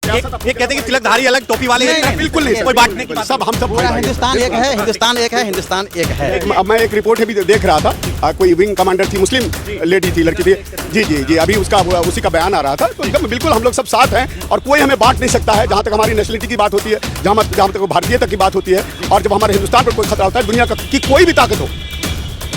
ये कहते हैं कि तिलकधारी अलग, टोपी वाले बिल्कुल नहीं, कोई बांटने की सब हम सब हिंदुस्तान एक है, हिंदुस्तान एक है, हिंदुस्तान एक है। मैं एक रिपोर्ट अभी देख रहा था, कोई विंग कमांडर थी, मुस्लिम लेडी थी, लड़की थी, जी जी जी, अभी उसका उसी का बयान आ रहा था। तो एकदम बिल्कुल हम लोग सब साथ हैं और कोई हमें बांट नहीं सकता है। जहाँ तक हमारी नेशनलिटी की बात होती है, जहाँ तक भारतीयता की बात होती है, और जब हमारे हिंदुस्तान पर कोई खतरा होता है, दुनिया की कोई भी ताकत हो,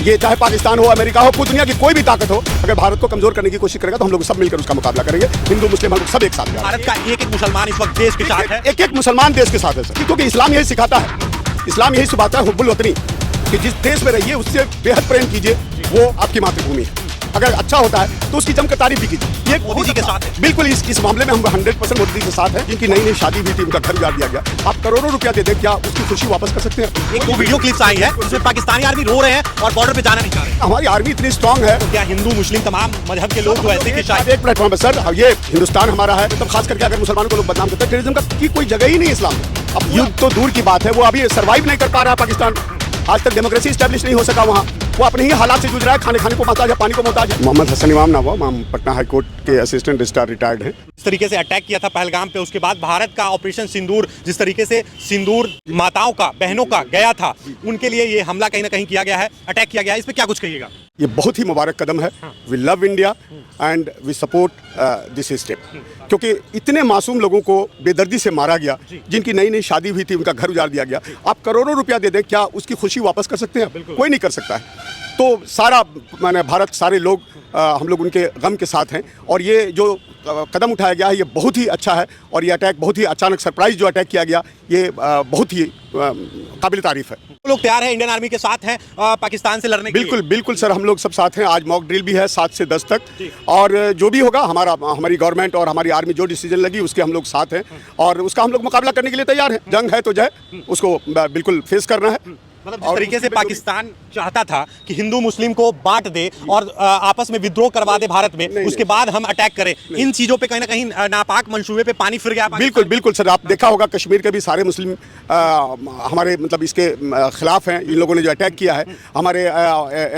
ये चाहे पाकिस्तान हो, अमेरिका हो, पूरी दुनिया की कोई भी ताकत हो, अगर भारत को कमजोर करने की कोशिश करेगा तो हम लोग सब मिलकर उसका मुकाबला करेंगे। हिंदू मुस्लिम हम लोग सब एक साथ हैं। भारत का एक मुसलमान इस वक्त देश के साथ है, एक मुसलमान देश के साथ है सर, क्योंकि इस्लाम यही सिखाता है, इस्लाम यही सिखाता है हुब्बुल वतनी, कि जिस देश में रहिए उससे बेहद प्रेम कीजिए, वो आपकी मातृभूमि है। अगर अच्छा होता है तो उसकी जमकर तारीफ भी कीजिए। ये मोदी जी के साथ है, बिल्कुल इस मामले में हम 100% मोदी जी के साथ हैं। जिनकी नई शादी हुई थी, उनका घर उजाड़ दिया गया, आप करोड़ों रुपया दे दें, क्या उसकी खुशी वापस कर सकते हैं? एक दो वीडियो क्लिप्स आई है जिसमें पाकिस्तानी आर्मी रो रहे हैं और बॉर्डर पे जाना नहीं चाह रहे। हमारी आर्मी इतनी स्ट्रांग है। तो क्या हिंदू मुस्लिम तमाम मजहब के लोग जो ऐसे कि शायद एक प्लेटफॉर्म है सर, ये हिंदुस्तान हमारा है, मतलब खास करके अगर मुसलमानों को लोग बदनाम करते हैं, टेररिज्म की कोई जगह ही नहीं है इस्लाम में। अब युद्ध तो दूर की बात है, वो अभी सर्वाइव नहीं कर पा रहा है पाकिस्तान, आज तक डेमोक्रेसी स्टैब्लिश नहीं हो सका वहाँ, वो अपने ही हालात से जूझ रहा है, खाने को मोहताज है, पानी को मोहताज है। मोहम्मद हसन इमाम नाम हुआ, हम पटना हाई कोर्ट के असिस्टेंट रजिस्ट्रार रिटायर्ड हैं। इस तरीके से अटैक किया था पहलगाम पे, उसके बाद भारत का ऑपरेशन सिंदूर, जिस तरीके से सिंदूर माताओं का, बहनों का गया था, उनके लिए ये हमला कहीं ना कहीं किया गया है, अटैक किया गया है, इस पे क्या कुछ कहिएगा? ये बहुत ही मुबारक कदम है। We love India and we support this step, क्योंकि इतने मासूम लोगों को बेदर्दी से मारा गया, जिनकी नई शादी हुई थी, उनका घर उजाड़ दिया गया, आप करोड़ों रुपया दे दें, क्या उसकी खुशी वापस कर सकते हैं? कोई नहीं कर सकता है। तो सारा माने भारत, सारे लोग, हम लोग उनके गम के साथ हैं, और ये जो कदम उठाया गया है ये बहुत ही अच्छा है, और ये अटैक बहुत ही अचानक सरप्राइज जो अटैक किया गया, ये बहुत ही काबिल तारीफ है। लोग तैयार है इंडियन आर्मी के साथ हैं पाकिस्तान से लड़ने के लिए? बिल्कुल सर, हम लोग सब साथ हैं। आज मॉक ड्रिल भी है 7 से 10 तक, और जो भी होगा हमारी गवर्नमेंट और हमारी आर्मी जो डिसीजन लगी उसके हम लोग साथ हैं, और उसका हम लोग मुकाबला करने के लिए तैयार हैं। जंग है तो जय, उसको बिल्कुल फेस करना है। मतलब जिस तरीके से पाकिस्तान चाहता था कि हिंदू मुस्लिम को बांट दे और आपस में विद्रोह करवा दे भारत में, उसके बाद हम अटैक करें, इन चीजों पे कहीं ना कहीं नापाक मंसूबे पे पानी फिर गया। बिल्कुल सर, आप देखा होगा कश्मीर के भी सारे मुस्लिम हमारे मतलब इसके खिलाफ हैं, इन लोगों ने जो अटैक किया है। हमारे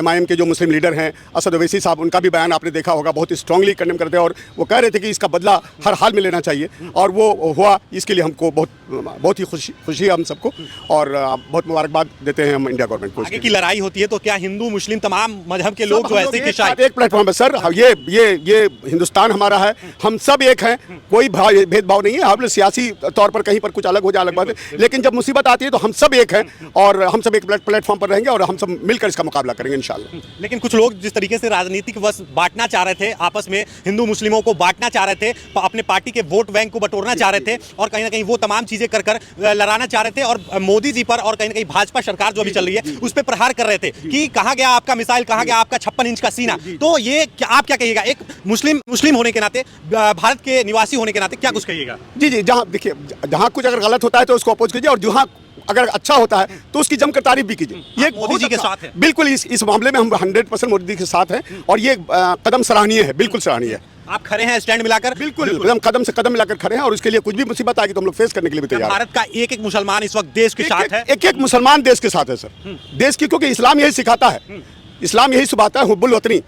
MIM के जो मुस्लिम लीडर हैं असद ओवैसी साहब, उनका भी बयान आपने देखा होगा, बहुत स्ट्रांगली कंडेम करते हैं, और वो कह रहे थे कि इसका बदला हर हाल में लेना चाहिए, और वो हुआ। इसके लिए हमको बहुत ही खुशी है हम सबको, और बहुत मुबारकबाद देते हैं हम इंडिया गवर्नमेंट को। आगे की लड़ाई होती है तो क्या हिंदू मुस्लिम तमाम मजहब के लोग जो ऐसे कि शायद एक प्लेटफॉर्म है सर, ये हिंदुस्तान हमारा है, हम सब एक हैं, कोई भेदभाव नहीं है। हम सियासी तौर पर कहीं पर कुछ अलग हो जाए अलग बात है, लेकिन जब मुसीबत आती है तो हम सब एक हैं, और हम सब एक प्लेटफॉर्म पर रहेंगे, और हम सब मिलकर इसका मुकाबला करेंगे इंशाल्लाह। लेकिन कुछ लोग जिस तरीके से राजनीतिक वश बांटना चाह रहे थे, आपस में हिंदू मुस्लिमों को बांटना चाह रहे थे, अपने पार्टी के वोट बैंक को बटोरना चाह रहे थे, और कहीं ना कहीं वो तमाम चीजें कर लड़ाना चाह रहे थे, और मोदी जी पर और कहीं ना कहीं भाजपा सरकार जो अभी चल रही है उस पर प्रहार कर रहे थे कि कहां गया आपका मिसाइल, कहां गया आपका 56 इंच का सीना। तो ये आप क्या कहिएगा, एक मुस्लिम होने के नाते, भारत के निवासी होने के नाते क्या कुछ कहिएगा? जी, जहाँ देखिए, जहाँ कुछ अगर गलत होता है तो उसको अपोज कीजिए, और जहाँ अगर अच्छा होता है तो उसकी जमकर तारीफ भी कीजिए। ये मोदी जी के साथ है, बिल्कुल इस मामले में हम 100% मोदी जी के साथ हैं, और ये कदम सराहनीय है, बिल्कुल सराहनीय है। आप खड़े हैं स्टैंड मिलाकर? बिल्कुल एकदम कदम से कदम मिलाकर खड़े हैं, और उसके लिए कुछ भी मुसीबत आएगी तो हम लोग फेस करने के लिए भी तैयार हैं। भारत का एक मुसलमान इस वक्त देश के साथ है, एक मुसलमान देश के साथ है सर, देश की, क्योंकि इस्लाम यही सिखाता है, इस्लाम यही सिखाता है हुब्बुल वतनी,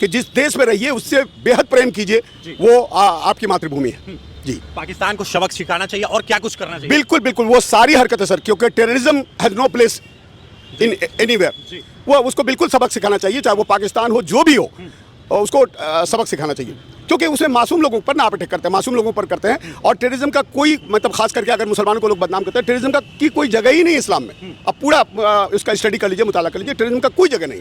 कि जिस देश में रहिए उससे बेहद प्रेम कीजिए, वो आपकी मातृभूमि है। जी, पाकिस्तान को सबक सिखाना चाहिए, और क्या कुछ करना चाहिए? बिल्कुल वो सारी हरकतें सर, क्योंकि terrorism has no place in anywhere, वो उसको बिल्कुल सबक सिखाना चाहिए, चाहे वो पाकिस्तान हो, जो भी हो, उसको सबक सिखाना चाहिए, क्योंकि उसमें मासूम लोगों पर ना अटैक करते हैं, मासूम लोगों पर करते हैं, और टेररिज्म का कोई मतलब खास करके अगर मुसलमानों को लोग बदनाम करते हैं, टेररिज्म की कोई जगह ही नहीं है इस्लाम में। अब पूरा उसका स्टडी कर लीजिए, मुताला कर लीजिए, टेररिज्म का कोई जगह नहीं।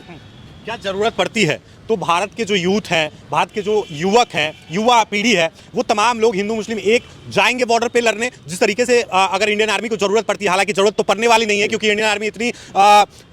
क्या जरूरत पड़ती है तो भारत के जो यूथ हैं, भारत के जो युवक हैं, युवा पीढ़ी है, वो तमाम लोग हिंदू मुस्लिम एक जाएंगे बॉर्डर पे लड़ने, जिस तरीके से अगर इंडियन आर्मी को जरूरत पड़ती है, हालांकि जरूरत तो पड़ने वाली नहीं है, क्योंकि इंडियन आर्मी इतनी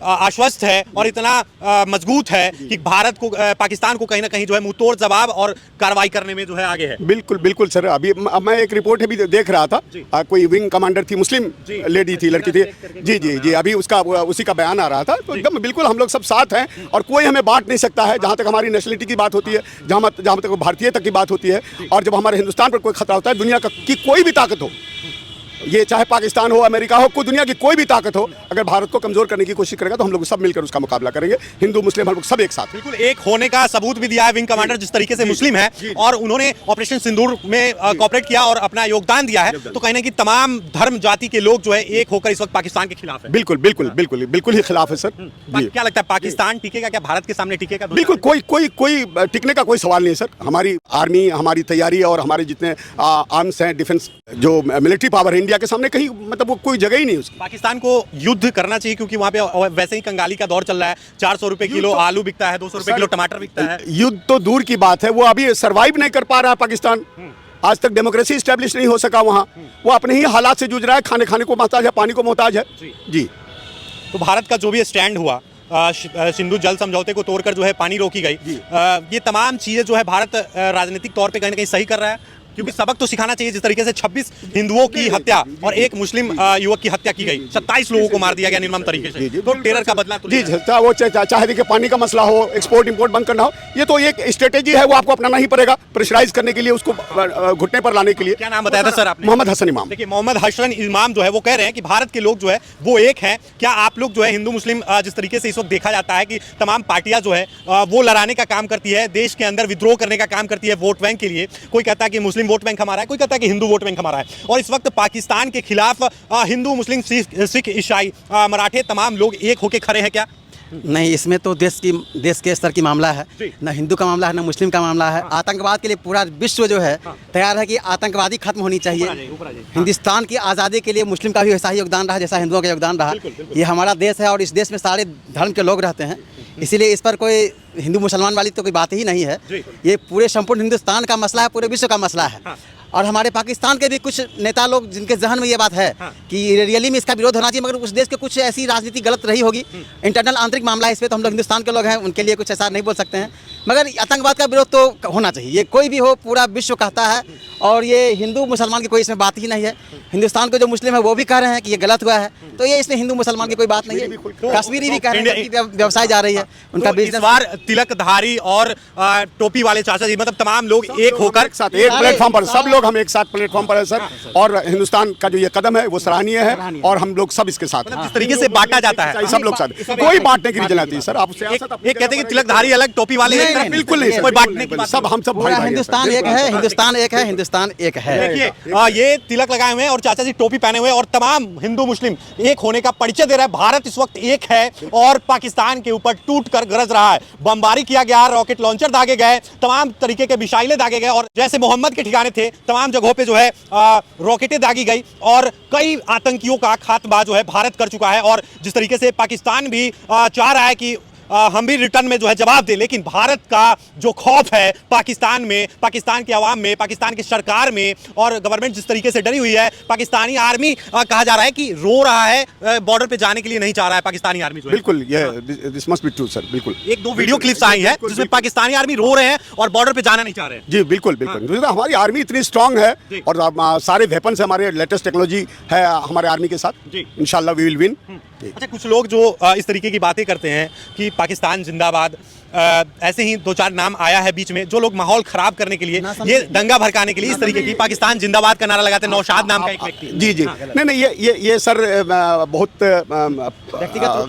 आश्वस्त है और इतना मजबूत है कि भारत को, पाकिस्तान को कहीं ना कहीं जो है मुंहतोड़ जवाब और कार्रवाई करने में जो है आगे है। बिल्कुल सर, अभी मैं एक रिपोर्ट अभी देख रहा था, कोई विंग कमांडर थी, मुस्लिम लेडी थी, लड़की थी, जी, अभी उसी का बयान आ रहा था। तो एकदम बिल्कुल हम लोग सब साथ हैं, और कोई हमें बांट नहीं सकता है, जहाँ तक हमारी नेशनलिटी की बात होती है, जहाँ तक भारतीयता की बात होती है, और जब हमारे हिंदुस्तान पर कोई खतरा होता है, दुनिया की कोई भी ताकत हो, ये चाहे पाकिस्तान हो, अमेरिका हो, कोई दुनिया की कोई भी ताकत हो, अगर भारत को कमजोर करने की कोशिश करेगा तो हम लोग सब मिलकर उसका मुकाबला करेंगे। हिंदू मुस्लिम हम लोग सब एक साथ। बिल्कुल एक होने का सबूत भी दिया है विंग कमांडर जिस तरीके से मुस्लिम है और उन्होंने ऑपरेशन सिंदूर में कोऑपरेट किया और अपना योगदान दिया है। तो कहीं ना कहीं तमाम धर्म जाति के लोग जो है एक होकर इस वक्त पाकिस्तान के खिलाफ है। बिल्कुल बिल्कुल बिल्कुल बिल्कुल ही खिलाफ है सर। क्या लगता है पाकिस्तान टिकेगा क्या, भारत के सामने टिकेगा? बिल्कुल कोई टिकने का कोई सवाल नहीं है सर। हमारी आर्मी, हमारी तैयारी और हमारे जितने आर्म्स हैं, डिफेंस जो मिलिट्री पावर है इंडिया के सामने कहीं मतलब वो कोई जगह ही नहीं उसकी। पाकिस्तान को युद्ध करना चाहिए क्योंकि वहां पे वैसे ही कंगाली का दौर चल रहा है। 400 रुपए किलो आलू बिकता है, 200 रुपए किलो टमाटर बिकता है। युद्ध तो दूर की बात है, वो अभी सरवाइव नहीं कर पा रहा है पाकिस्तान। आज तक डेमोक्रेसी स्टैब्लिश नहीं हो सका वहाँ। वो अपने ही हालात से जूझ रहा है, खाने को मोहताज है, पानी को मोहताज है जी। तो भारत का जो भी स्टैंड हुआ सिंधु जल समझौते को तोड़कर जो है पानी रोकी गई, ये तमाम चीजें जो है भारत राजनीतिक तौर पे कहीं ना कहीं सही कर रहा है क्योंकि सबक तो सिखाना चाहिए। जिस तरीके से 26 हिंदुओं की हत्या और एक मुस्लिम युवक की हत्या की गई, 27 लोगों को मार दिया गया निर्मम तरीके से, तो टेरर का बदला तो जी। वो चाहे देखिए पानी का मसला हो, एक्सपोर्ट इंपोर्ट बंद करना हो, ये तो एक स्ट्रेटेजी है, वो आपको अपनाना ही पड़ेगा प्रेशराइज करने के लिए, उसको घुटने पर लाने के लिए। क्या नाम बताया था सर आपने? मोहम्मद हसन इमाम। देखिए मोहम्मद हसन इमाम जो है वो कह रहे हैं कि भारत के लोग जो है वो एक हैं। क्या आप लोग जो है हिंदू मुस्लिम जिस तरीके से इस वक्त देखा जाता है कि तमाम पार्टियां जो है वो लड़ाने का काम करती है, देश के अंदर विद्रोह करने का काम करती है वोट बैंक के लिए। कोई कहता है कि मुस्लिम वोट बैंक हमारा है, कोई कहता है कि हिंदू वोट बैंक हमारा है। और इस वक्त पाकिस्तान के खिलाफ हिंदू मुस्लिम सिख ईसाई मराठे तमाम लोग एक होके खड़े हैं क्या? नहीं, इसमें तो देश के स्तर की मामला है, न हिंदू का मामला है न मुस्लिम का मामला है। आतंकवाद के लिए पूरा विश्व जो है तैयार है कि आतंकवादी खत्म होनी चाहिए। हिंदुस्तान की आज़ादी के लिए मुस्लिम का भी वैसा ही योगदान रहा जैसा हिंदुओं का योगदान रहा। ये हमारा देश है और इस देश में सारे धर्म के लोग रहते हैं, इसीलिए इस पर कोई हिंदू मुसलमान वाली तो कोई बात ही नहीं है। ये पूरे संपूर्ण हिंदुस्तान का मसला है, पूरे विश्व का मसला है। और हमारे पाकिस्तान के भी कुछ नेता लोग जिनके जहन में ये बात है कि रियली में इसका विरोध होना चाहिए, मगर उस देश के कुछ ऐसी राजनीति गलत रही होगी, इंटरनल आंतरिक मामला है, इस पर तो हम लोग हिंदुस्तान के लोग हैं, उनके लिए कुछ ऐसा नहीं बोल सकते हैं। मगर आतंकवाद का विरोध तो होना चाहिए, ये कोई भी हो, पूरा विश्व कहता है। और ये हिंदू मुसलमान की कोई इसमें बात ही नहीं है। हिंदुस्तान के जो मुस्लिम है वो भी कह रहे हैं कि ये गलत हुआ है, तो ये इसमें हिंदू मुसलमान की कोई बात नहीं है। कश्मीरी भी कह रहे हैं कि व्यवसाय जा रही है उनका इस बार तिलकधारी और टोपी वाले चाचा जी मतलब तमाम लोग एक होकर एक प्लेटफॉर्म पर, सब लोग हम एक साथ प्लेटफॉर्म पर है सर। और हिंदुस्तान का जो ये कदम है वो सराहनीय है और हम लोग सब इसके साथ हैं। जिस तरीके से बांटा जाता है सब लोग साथ, कोई बांटने की रीजन आती है सर। आप एक कहते हैं कि तिलकधारी अलग, टोपी वाले अलग, बिल्कुल नहीं, कोई बांटने की बात सब हम सब भाई भाई हैं। हिंदुस्तान एक है, हिंदुस्तान एक है, हिंदुस्तान एक है। देखिए ये तिलक लगाए हुए हैं और चाचा जी टोपी पहने हुए हैं और तमाम हिंदू मुस्लिम एक होने का परिचय दे रहा है। भारत इस वक्त एक है और पाकिस्तान के ऊपर टूट कर गरज रहा है। बमबारी किया गया, रॉकेट लॉन्चर दागे गए, तमाम तरीके के मिसाइलें दागे गए और जैसे मोहम्मद के ठिकाने थे तमाम जगहों पे जो है रॉकेटें दागी गई और कई आतंकियों का खात्मा जो है भारत कर चुका है। और जिस तरीके से पाकिस्तान भी चाह रहा है कि हम भी रिटर्न में जो है जवाब दे, लेकिन भारत का जो खौफ है पाकिस्तान में, पाकिस्तान के अवाम में, पाकिस्तान की सरकार में और गवर्नमेंट जिस तरीके से डरी हुई है, पाकिस्तानी आर्मी कहा जा रहा है कि रो रहा है, बॉर्डर पे जाने के लिए नहीं चाह रहा है पाकिस्तानी आर्मी जो है। बिल्कुल, ये this must be true sir. बिल्कुल एक दो वीडियो क्लिप्स आई है जिसमें पाकिस्तानी आर्मी रो रहे हैं और बॉर्डर पे जाना नहीं चाह रहे हैं। जी बिल्कुल बिल्कुल। हमारी आर्मी इतनी स्ट्रांग है और सारे वेपन्स हमारे लेटेस्ट टेक्नोलॉजी है हमारे आर्मी के साथ। इंशाल्लाह वी विल विन। अच्छा, कुछ लोग जो इस तरीके की बातें करते हैं कि पाकिस्तान जिंदाबाद, ऐसे ही दो चार नाम आया है बीच में, जो लोग माहौल खराब करने के लिए, ये दंगा भड़काने के लिए इस तरीके की पाकिस्तान जिंदाबाद का नारा लगाते हैं। नौशाद नाम का एक व्यक्ति। जी जी, नहीं ये सर बहुत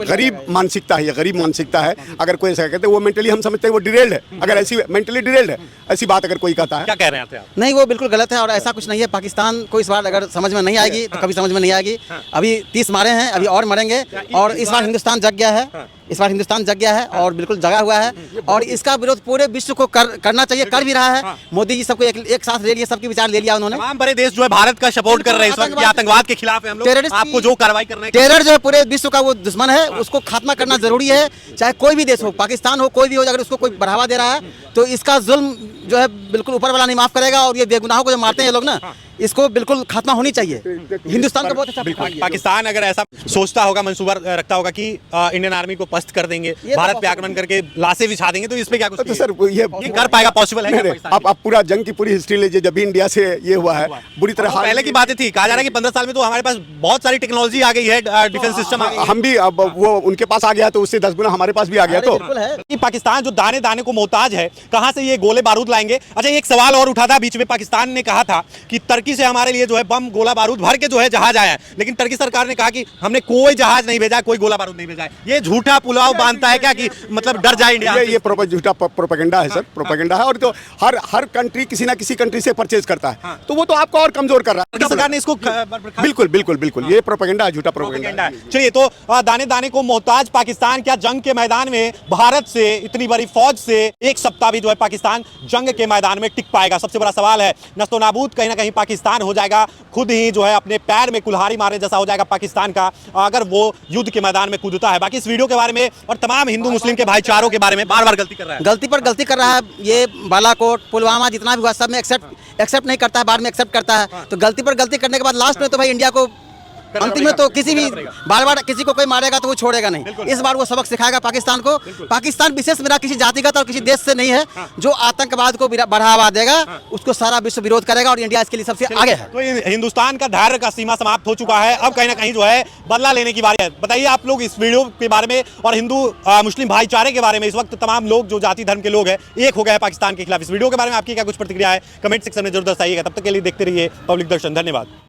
गरीब मानसिकता है, ये गरीब मानसिकता है। अगर कोई ऐसा कहते हैं वो मेंटली हम समझते हैं वो डिरेल्ड है। अगर ऐसी मेंटली डिरेल्ड है ऐसी बात अगर कोई कहता है, क्या कह रहे हैं आप? नहीं, वो बिल्कुल गलत है और ऐसा कुछ नहीं है। पाकिस्तान को इस बार अगर समझ में नहीं आएगी तो कभी समझ में नहीं आएगी। अभी 30 मारे हैं, अभी और मरेंगे और इस बार हिंदुस्तान जग गया है। इस बार हिंदुस्तान जग गया है और बिल्कुल जगा हुआ है और इसका विरोध पूरे विश्व को करना चाहिए, कर भी रहा है। मोदी जी सबको एक साथ ले लिया, सबके विचार ले लिया उन्होंने। तमाम बड़े देश जो है भारत का सपोर्ट कर रहे हैं इस वक्त, आतंकवाद के खिलाफ है हम लोग। आपको जो कार्रवाई करना है, टेरर जो है पूरे विश्व का वो दुश्मन है, उसको खात्मा करना जरूरी है। चाहे कोई भी देश हो, पाकिस्तान हो, कोई भी हो, अगर उसको कोई बढ़ावा दे रहा है तो इसका जुल्म जो है बिल्कुल ऊपर वाला नहीं माफ करेगा। और ये बेगुनाहों को जो मारते हैं ये लोग ना, इसको बिल्कुल खात्मा होनी चाहिए। हिंदुस्तान का बहुत अच्छा पाकिस्तान अगर ऐसा सोचता होगा, मंसूबा रखता होगा कि इंडियन आर्मी को पस्त कर देंगे, भारत पे आक्रमण करके लाशें बिछा देंगे, तो इस पे क्या कुछ? तो सर ये कर पाएगा? पॉसिबल है? आप पूरा जंग की पूरी हिस्ट्री लीजिए, जब भी इंडिया से ये हुआ है बुरी तरह। पहले की बातें थी, कहा जा रहा है कि 15 साल में तो हमारे पास बहुत सारी टेक्नोलॉजी आ गई है, डिफेंस सिस्टम आ गई है। हम भी अब वो उनके पास आ गया तो उससे 10 गुना हमारे पास भी आ गया। तो कि पाकिस्तान जो दाने दाने को मोहताज है, कहां से ये गोले बारूद लाएंगे? अच्छा, एक सवाल और उठा था बीच में, पाकिस्तान ने कहा था कि टर्की टर्की से हमारे लिए जो है बम गोला बारूद भर के जो है जहाज आया है, लेकिन टर्की सरकार ने कहा कि हमने कोई जहाज नहीं भेजा, कोई गोला बारूद नहीं भेजा है। ये झूठा पुलाव बांधता है क्या कि मतलब डर जाए इंडिया? ये झूठा प्रोपेगेंडा है सर, प्रोपेगेंडा है। और तो हर कंट्री किसी ना किसी कंट्री से परचेज करता है, तो वो तो आपको और कमजोर कर रहा है। टर्की सरकार ने इसको बिल्कुल बिल्कुल बिल्कुल, ये प्रोपेगेंडा है, झूठा प्रोपेगेंडा है। चलिए, तो दाने दाने को मोहताज पाकिस्तान क्या जंग के मैदान में भारत से इतनी बड़ी फौज से एक सप्ताह भी जो है पाकिस्तान जंग के मैदान में टिक पाएगा? सबसे बड़ा सवाल है। नस्तो नाबूद कहीं ना कहीं पाकिस्तान हो जाएगा, खुद ही जो है अपने पैर में कुल्हाड़ी मारे जैसा हो जाएगा पाकिस्तान का, अगर वो युद्ध के मैदान में कूदता है। बाकी इस वीडियो के बारे में और तमाम हिंदू मुस्लिम के भाईचारों के बारे में बार बार गलती कर रहा है, गलती पर गलती कर रहा है। ये बालाकोट, पुलवामा जितना भी हुआ सब में एक्सेप्ट नहीं करता है, बाद में एक्सेप्ट करता है। तो गलती पर गलती करने के बाद लास्ट में तो भाई इंडिया को अंतिम में तो किसी भी बार किसी को कोई मारेगा तो वो छोड़ेगा नहीं। इस बार वो सबक सिखाएगा पाकिस्तान को। पाकिस्तान विशेष मेरा किसी जातिगत और किसी देश से नहीं है, जो आतंकवाद को बढ़ावा देगा उसको सारा विश्व विरोध करेगा, और इंडिया इसके लिए सबसे आगे है। तो हिंदुस्तान का धैर्य का सीमा समाप्त हो चुका है, अब कहीं ना कहीं जो है बदला लेने की बारी है। बताइए आप लोग इस वीडियो के बारे में और हिंदू मुस्लिम भाईचारे के बारे में। इस वक्त तमाम लोग जो जाति धर्म के लोग हैं एक हो गए हैं पाकिस्तान के खिलाफ। इस वीडियो के बारे में आपकी क्या कुछ प्रतिक्रिया है, कमेंट सेक्शन में जरूर दर्शाइएगा। तब तक के लिए देखते रहिए पब्लिक दर्शन। धन्यवाद।